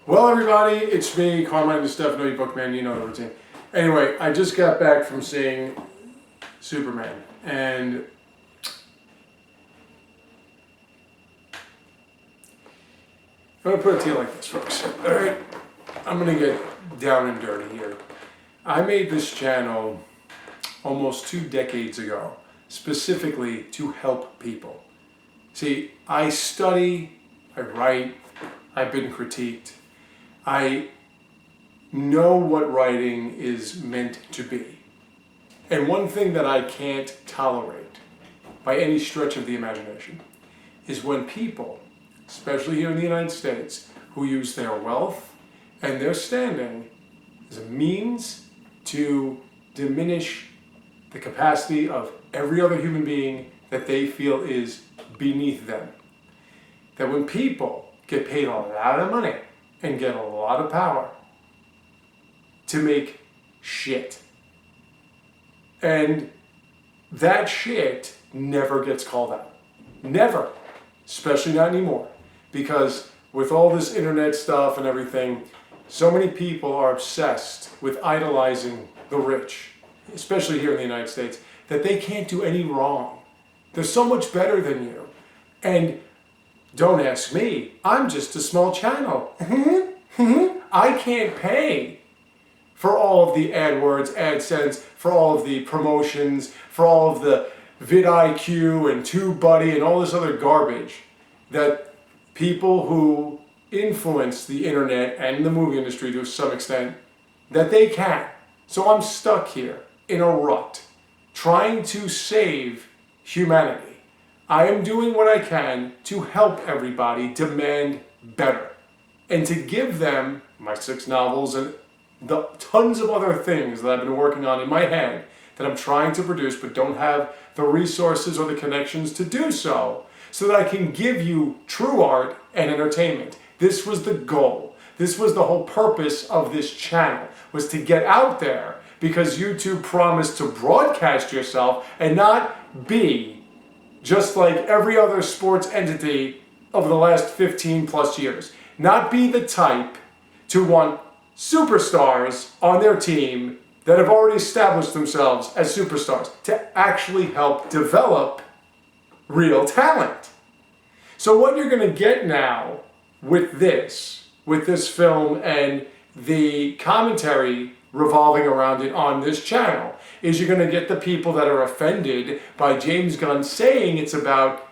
Well, everybody, it's me, Carmine the Stefano, Bookman, you know the routine. Anyway, I just got back from seeing Superman, and I'm going to put it to you like this, folks. All right, I'm going to get down and dirty here. I made this channel almost 2 decades ago, specifically to help people. See, I study, I write, I've been critiqued. I know what writing is meant to be. And one thing that I can't tolerate by any stretch of the imagination is when people, especially here in the United States, who use their wealth and their standing as a means to diminish the capacity of every other human being that they feel is beneath them. That when people get paid a lot of money and get a lot of power to make shit, and that shit never gets called out. Never. Especially not anymore. Because with all this internet stuff and everything, so many people are obsessed with idolizing the rich, especially here in the United States, that they can't do any wrong. They're so much better than you. And don't ask me, I'm just a small channel. I can't pay for all of the AdWords, AdSense, for all of the promotions, for all of the vidIQ and TubeBuddy and all this other garbage that people who influence the internet and the movie industry to some extent, that they can. So I'm stuck here in a rut, trying to save humanity. I am doing what I can to help everybody demand better and to give them my 6 novels and the tons of other things that I've been working on in my head that I'm trying to produce but don't have the resources or the connections to do so that I can give you true art and entertainment. This was the goal. This was the whole purpose of this channel, was to get out there because YouTube promised to broadcast yourself and not be just like every other sports entity over the last 15 plus years. Not be the type to want superstars on their team that have already established themselves as superstars, to actually help develop real talent. So what you're going to get now with this film and the commentary revolving around it on this channel is you're going to get the people that are offended by James Gunn saying it's about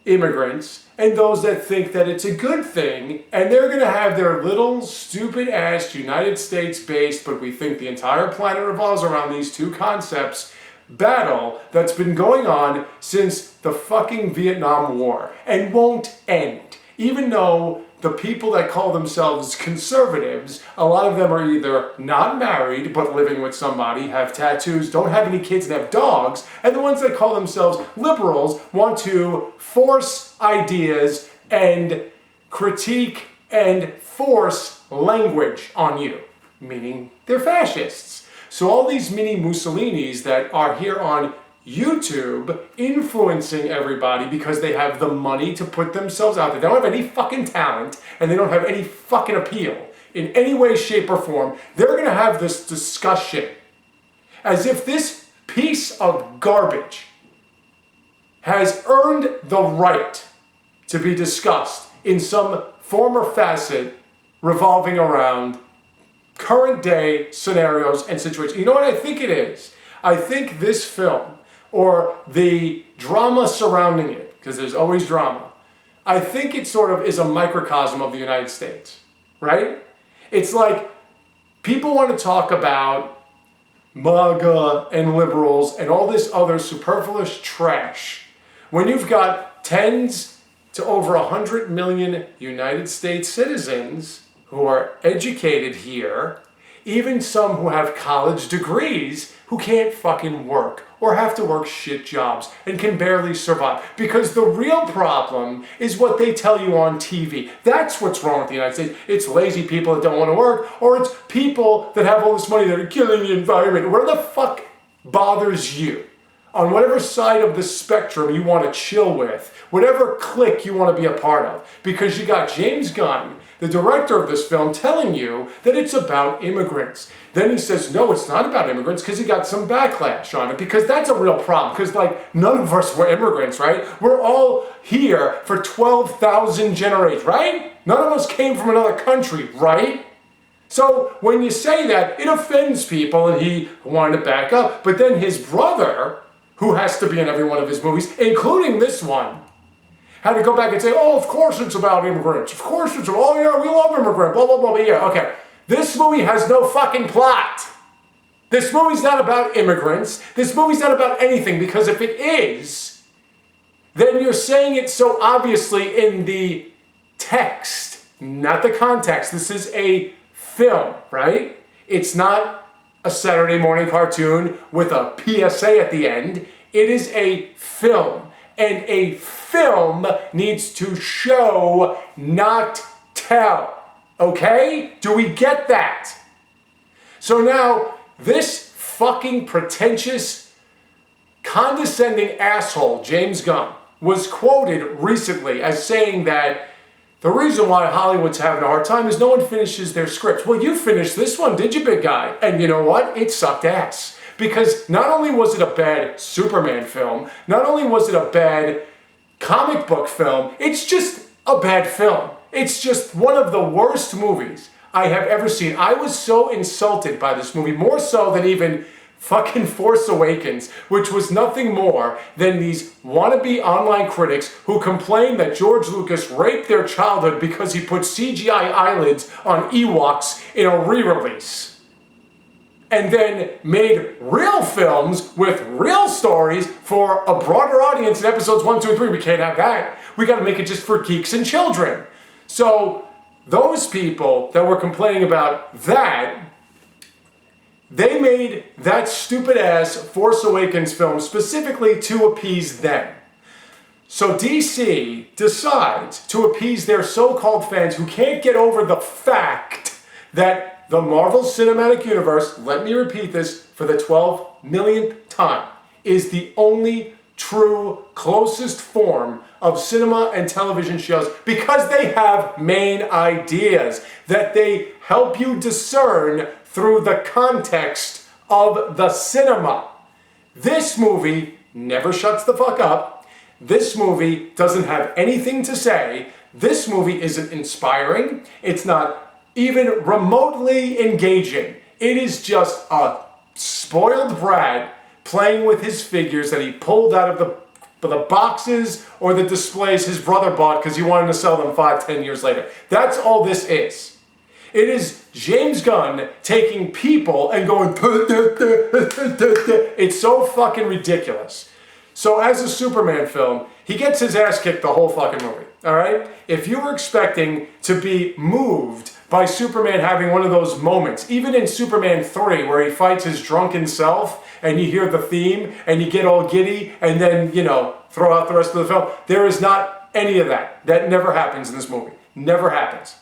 immigrants and those that think that it's a good thing, and they're going to have their little stupid ass United States based, but we think the entire planet revolves around these two concepts, battle that's been going on since the fucking Vietnam War and won't end. Even though the people that call themselves conservatives, a lot of them are either not married but living with somebody, have tattoos, don't have any kids, and have dogs, and the ones that call themselves liberals want to force ideas and critique and force language on you, meaning they're fascists. So all these mini Mussolinis that are here on YouTube influencing everybody because they have the money to put themselves out there. They don't have any fucking talent and they don't have any fucking appeal in any way, shape, or form. They're going to have this discussion as if this piece of garbage has earned the right to be discussed in some form or facet revolving around current day scenarios and situations. You know what I think it is? I think this film, or the drama surrounding it, because there's always drama, I think it sort of is a microcosm of the United States, right? It's like people want to talk about MAGA and liberals and all this other superfluous trash when you've got tens to over 100 million United States citizens who are educated here, even some who have college degrees who can't fucking work or have to work shit jobs and can barely survive. Because the real problem is what they tell you on TV. That's what's wrong with the United States. It's lazy people that don't want to work, or it's people that have all this money that are killing the environment. Where the fuck bothers you? on whatever side of the spectrum you want to chill with, whatever clique you want to be a part of. Because you got James Gunn, the director of this film, telling you that it's about immigrants. Then he says, no, it's not about immigrants, because he got some backlash on it, because that's a real problem, because like none of us were immigrants, right? We're all here for 12,000 generations, right? None of us came from another country, right? So when you say that, it offends people, and he wanted to back up. But then his brother, who has to be in every one of his movies, including this one, had to go back and say, oh, of course it's about immigrants. Of course it's about, oh yeah, we love immigrants, blah, blah, blah, blah. Yeah, okay. This movie has no fucking plot. This movie's not about immigrants. This movie's not about anything, because if it is, then you're saying it so obviously in the text, not the context. This is a film, right? It's not a Saturday morning cartoon with a PSA at the end. It is a film. And a film needs to show, not tell. Okay? Do we get that? So now, this fucking pretentious, condescending asshole, James Gunn, was quoted recently as saying that the reason why Hollywood's having a hard time is no one finishes their scripts. Well, you finished this one, did you, big guy? And you know what? It sucked ass. Because not only was it a bad Superman film, not only was it a bad comic book film, it's just a bad film. It's just one of the worst movies I have ever seen. I was so insulted by this movie, more so than even fucking Force Awakens, which was nothing more than these wannabe online critics who complained that George Lucas raped their childhood because he put CGI eyelids on Ewoks in a re-release. And then made real films with real stories for a broader audience in episodes 1, 2, and 3. We can't have that. We got to make it just for geeks and children. So those people that were complaining about that, they made that stupid ass Force Awakens film specifically to appease them. So DC decides to appease their so-called fans who can't get over the fact that the Marvel Cinematic Universe, let me repeat this for the 12 millionth time, is the only true closest form of cinema and television shows, because they have main ideas that they help you discern through the context of the cinema. This movie never shuts the fuck up. This movie doesn't have anything to say. This movie isn't inspiring. It's not even remotely engaging. It is just a spoiled brat playing with his figures that he pulled out of the boxes or the displays his brother bought because he wanted to sell them 5-10 years later. That's all this is. It is James Gunn taking people and going, it's so fucking ridiculous. So as a Superman film, he gets his ass kicked the whole fucking movie, all right? If you were expecting to be moved by Superman having one of those moments, even in Superman 3, where he fights his drunken self, and you hear the theme, and you get all giddy, and then, you know, throw out the rest of the film, there is not any of that. That never happens in this movie. Never happens.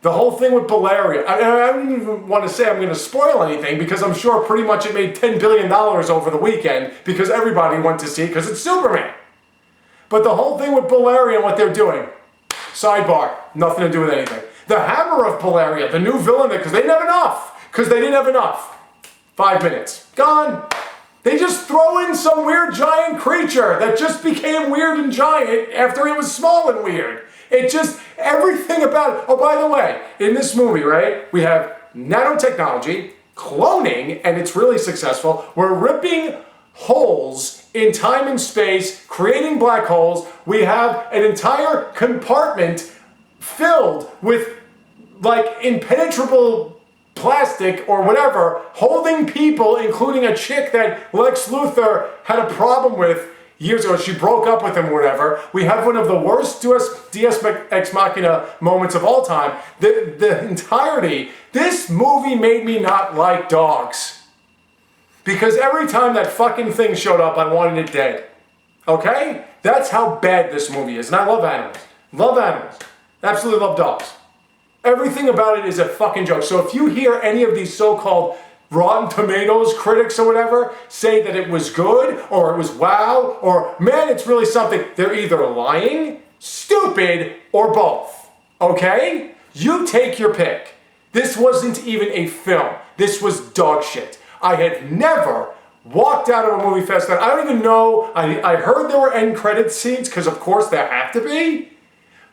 The whole thing with Belaria, I don't even want to say I'm going to spoil anything, because I'm sure pretty much it made $10 billion over the weekend, because everybody went to see it, because it's Superman. But the whole thing with Belaria and what they're doing, sidebar, nothing to do with anything. The Hammer of Belaria, the new villain, because they didn't have enough. Because they didn't have enough. 5 minutes. Gone. They just throw in some weird giant creature that just became weird and giant after it was small and weird. It just, everything about it. Oh, by the way, in this movie, right, we have nanotechnology, cloning, and it's really successful. We're ripping holes in time and space, creating black holes. We have an entire compartment filled with like impenetrable plastic or whatever, holding people, including a chick that Lex Luthor had a problem with years ago. She broke up with him or whatever. We have one of the worst Deus Ex Machina moments of all time. The entirety, this movie made me not like dogs. Because every time that fucking thing showed up, I wanted it dead. Okay? That's how bad this movie is. And I love animals. Love animals. Absolutely love dogs. Everything about it is a fucking joke. So if you hear any of these so-called Rotten Tomatoes critics or whatever say that it was good, or it was wow, or man, it's really something. They're either lying, stupid, or both. Okay? You take your pick. This wasn't even a film. This was dog shit. I had never walked out of a movie festival. I don't even know. I heard there were end credit scenes, because of course there have to be,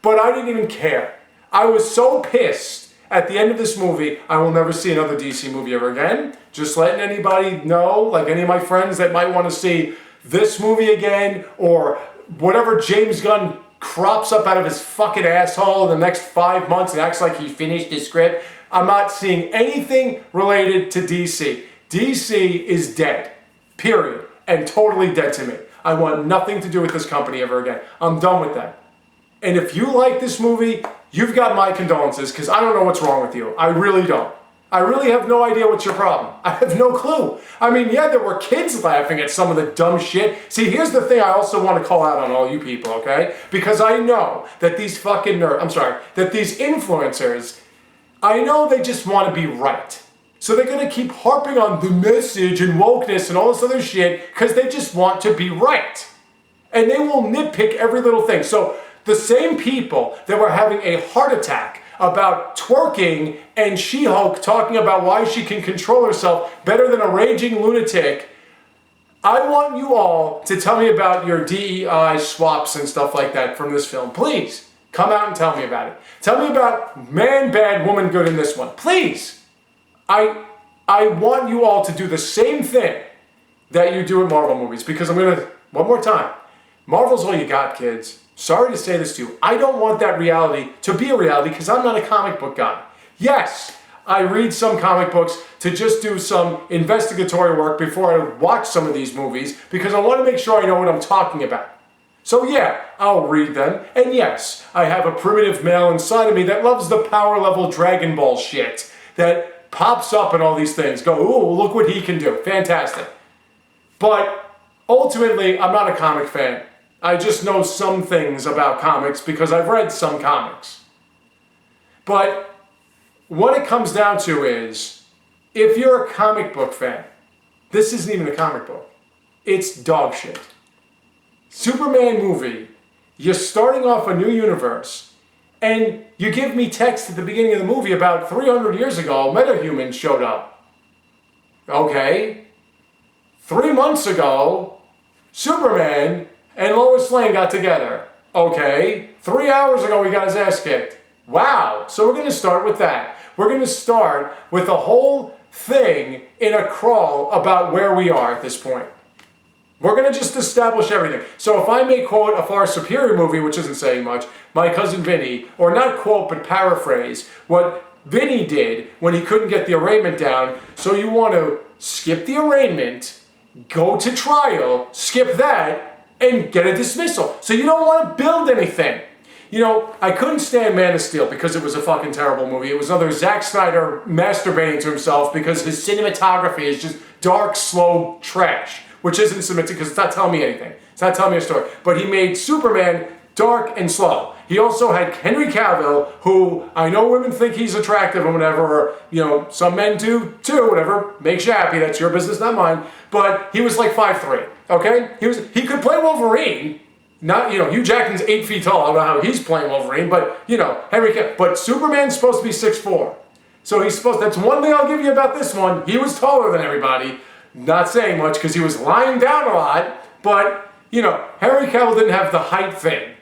but I didn't even care. I was so pissed at the end of this movie. I will never see another DC movie ever again. Just letting anybody know, like any of my friends that might want to see this movie again, or whatever James Gunn crops up out of his fucking asshole in the next 5 months and acts like he finished his script. I'm not seeing anything related to DC. DC is dead. Period. And totally dead to me. I want nothing to do with this company ever again. I'm done with that. And if you like this movie, you've got my condolences, because I don't know what's wrong with you. I really don't. I really have no idea what's your problem. I have no clue. I mean, yeah, there were kids laughing at some of the dumb shit. See, here's the thing I also want to call out on all you people, okay? Because I know that these fucking that these influencers, I know they just want to be right. So they're going to keep harping on the message and wokeness and all this other shit because they just want to be right. And they will nitpick every little thing. So the same people that were having a heart attack about twerking and She-Hulk talking about why she can control herself better than a raging lunatic, I want you all to tell me about your DEI swaps and stuff like that from this film. Please, come out and tell me about it. Tell me about man bad, woman good in this one. Please. I want you all to do the same thing that you do in Marvel movies, because I'm going to, one more time, Marvel's all you got, kids. Sorry to say this to you. I don't want that reality to be a reality, because I'm not a comic book guy. Yes, I read some comic books to just do some investigatory work before I watch some of these movies, because I want to make sure I know what I'm talking about. So yeah, I'll read them. And yes, I have a primitive male inside of me that loves the power level Dragon Ball shit that pops up and all these things. Go, ooh, look what he can do. Fantastic. But ultimately, I'm not a comic fan. I just know some things about comics because I've read some comics. But what it comes down to is, if you're a comic book fan, this isn't even a comic book. It's dog shit. Superman movie, you're starting off a new universe, and you give me text at the beginning of the movie about 300 years ago, metahumans showed up. Okay. 3 months ago, Superman and Lois Lane got together. Okay. 3 hours ago, he got his ass kicked. Wow. So we're going to start with that. We're going to start with the whole thing in a crawl about where we are at this point. We're going to just establish everything. So if I may quote a far superior movie, which isn't saying much, My Cousin Vinny, or not quote but paraphrase what Vinny did when he couldn't get the arraignment down. So you want to skip the arraignment, go to trial, skip that, and get a dismissal. So you don't want to build anything. You know, I couldn't stand Man of Steel because it was a fucking terrible movie. It was another Zack Snyder masturbating to himself because his cinematography is just dark, slow trash. Which isn't submitted because it's not telling me anything. It's not telling me a story. But he made Superman dark and slow. He also had Henry Cavill, who I know women think he's attractive and whatever, or, you know, some men do too, whatever. Makes you happy. That's your business, not mine. But he was like 5'3", okay? He could play Wolverine. Not, you know, Hugh Jackman's 8 feet tall. I don't know how he's playing Wolverine, but, you know, Henry Cavill. But Superman's supposed to be 6'4". So he's supposed, that's one thing I'll give you about this one. He was taller than everybody. Not saying much because he was lying down a lot, but, you know, Henry Cavill didn't have the height thing.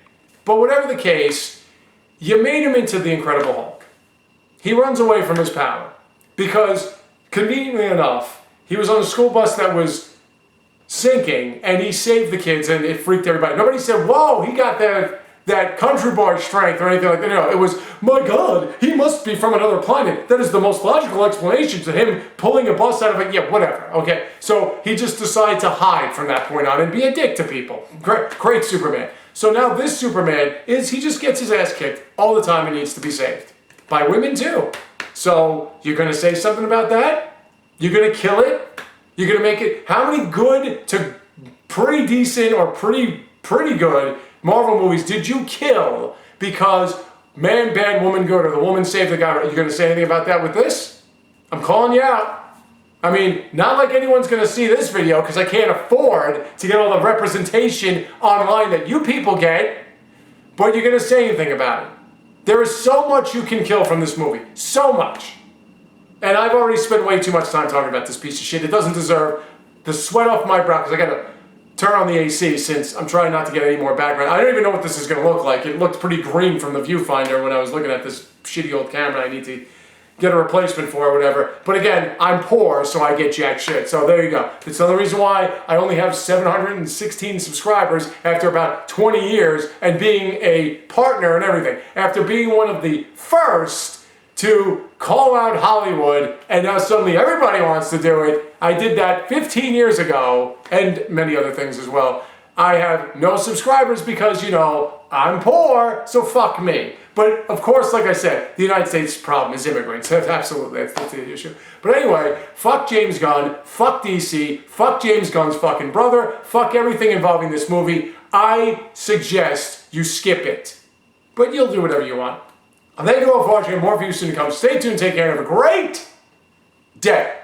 But whatever the case, you made him into the Incredible Hulk. He runs away from his power because, conveniently enough, he was on a school bus that was sinking, and he saved the kids, and it freaked everybody. Nobody said, whoa, he got that country boy strength or anything like that. No, it was, my God, he must be from another planet. That is the most logical explanation to him pulling a bus out of it. Yeah, whatever. Okay, so he just decided to hide from that point on and be a dick to people. Great Superman. So now this Superman he just gets his ass kicked all the time and needs to be saved. By women too. So you're going to say something about that? You're going to kill it? You're going to make it, how many good to pretty decent or pretty good Marvel movies did you kill because man bad, woman good, or the woman saved the guy? Are you going to say anything about that with this? I'm calling you out. I mean, not like anyone's going to see this video because I can't afford to get all the representation online that you people get, but you're going to say anything about it. There is so much you can kill from this movie. So much. And I've already spent way too much time talking about this piece of shit. It doesn't deserve the sweat off my brow because I got to turn on the AC since I'm trying not to get any more background. I don't even know what this is going to look like. It looked pretty green from the viewfinder when I was looking at this shitty old camera I need to get a replacement for or whatever. But again, I'm poor, so I get jack shit. So there you go. It's another reason why I only have 716 subscribers after about 20 years and being a partner and everything. After being one of the first to call out Hollywood, and now suddenly everybody wants to do it. I did that 15 years ago, and many other things as well. I have no subscribers because, you know, I'm poor, so fuck me. But of course, like I said, the United States problem is immigrants. Absolutely, that's the issue. But anyway, fuck James Gunn, fuck DC, fuck James Gunn's fucking brother, fuck everything involving this movie. I suggest you skip it. But you'll do whatever you want. Thank you all for watching. More views soon to come. Stay tuned, take care, and have a great day.